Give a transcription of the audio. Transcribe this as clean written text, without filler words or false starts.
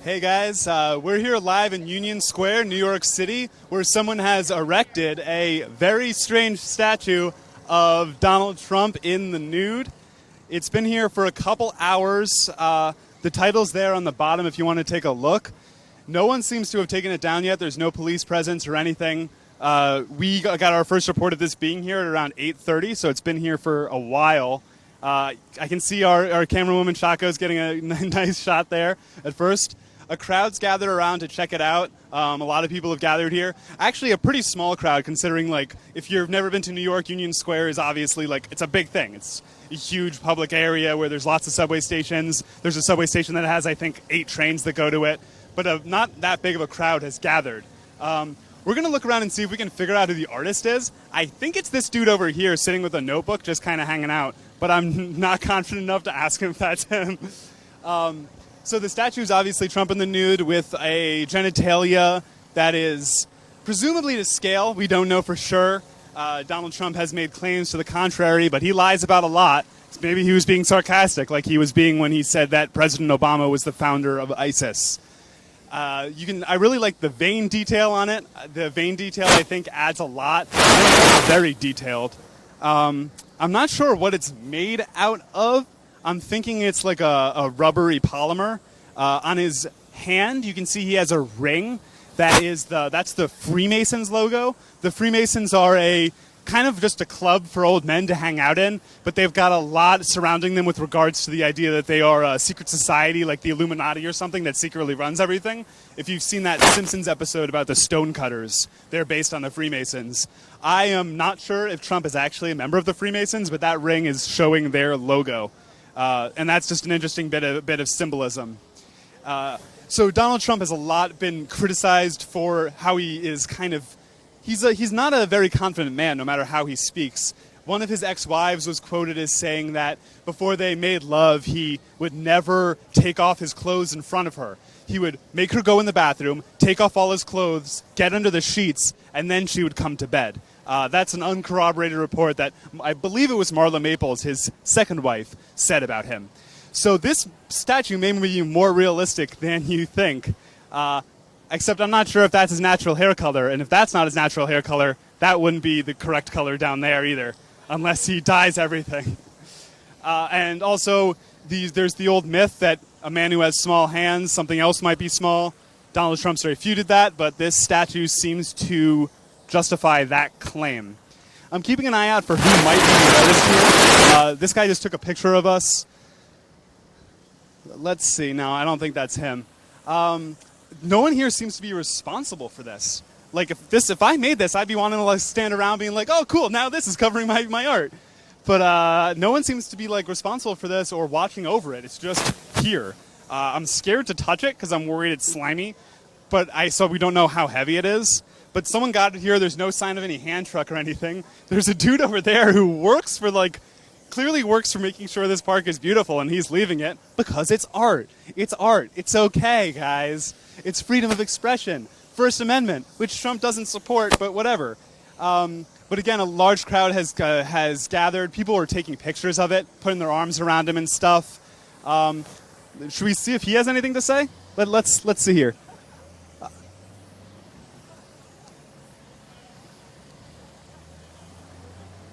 Hey guys, we're here live in Union Square, New York City, where someone has erected a very strange statue of Donald Trump in the nude. It's been here for a couple hours. The title's there on the bottom if you want to take a look. No one seems to have taken it down yet. There's no police presence or anything. We got our first report of this being here at around 8:30, so it's been here for a while. I can see our camerawoman Chaco's getting a nice shot there at first. A crowd's gathered around to check it out. A lot of people have gathered here. Actually, a pretty small crowd considering, like, if you've never been to New York, Union Square is obviously, like, it's a big thing. It's a huge public area where there's lots of subway stations. There's a subway station that has, I think, 8 trains that go to it. But not that big of a crowd has gathered. We're going to look around and see if we can figure out who the artist is. I think it's this dude over here sitting with a notebook just kind of hanging out. But I'm not confident enough to ask him if that's him. So the statue is obviously Trump in the nude with a genitalia that is presumably to scale. We don't know for sure. Donald Trump has made claims to the contrary, but he lies about a lot. Maybe he was being sarcastic, like he was being when he said that President Obama was the founder of ISIS. I really like the vein detail on it. The vein detail, I think, adds a lot. It's very detailed. I'm not sure what it's made out of. I'm thinking it's like a rubbery polymer. On his hand, you can see he has a ring. That's the Freemasons logo. The Freemasons are a kind of just a club for old men to hang out in, but they've got a lot surrounding them with regards to the idea that they are a secret society like the Illuminati or something that secretly runs everything. If you've seen that Simpsons episode about the Stonecutters, they're based on the Freemasons. I am not sure if Trump is actually a member of the Freemasons, but that ring is showing their logo. And that's just an interesting bit of symbolism. So Donald Trump has a lot been criticized for how he is kind of... He's not a very confident man, no matter how he speaks. One of his ex-wives was quoted as saying that before they made love, he would never take off his clothes in front of her. He would make her go in the bathroom, take off all his clothes, get under the sheets, and then she would come to bed. That's an uncorroborated report that I believe it was Marla Maples, his second wife, said about him. So this statue may be more realistic than you think. Except I'm not sure if that's his natural hair color, and if that's not his natural hair color, that wouldn't be the correct color down there either, unless he dyes everything. And also, there's the old myth that a man who has small hands, something else might be small. Donald Trump's refuted that, but this statue seems to justify that claim. I'm keeping an eye out for who might be the artist here. This guy just took a picture of us. Let's see. No, I don't think that's him. No one here seems to be responsible for this. Like, if I made this, I'd be wanting to like stand around being like, oh, cool, now this is covering my art. But no one seems to be like responsible for this or watching over it. It's just here. I'm scared to touch it because I'm worried it's slimy. But so we don't know how heavy it is. But someone got it here. There's no sign of any hand truck or anything. There's a dude over there who works for clearly works for making sure this park is beautiful, and he's leaving it because it's art. It's art. It's okay, guys. It's freedom of expression. First Amendment, which Trump doesn't support, but whatever. But again, a large crowd has gathered. People are taking pictures of it, putting their arms around him and stuff. Should we see if he has anything to say? Let's see here.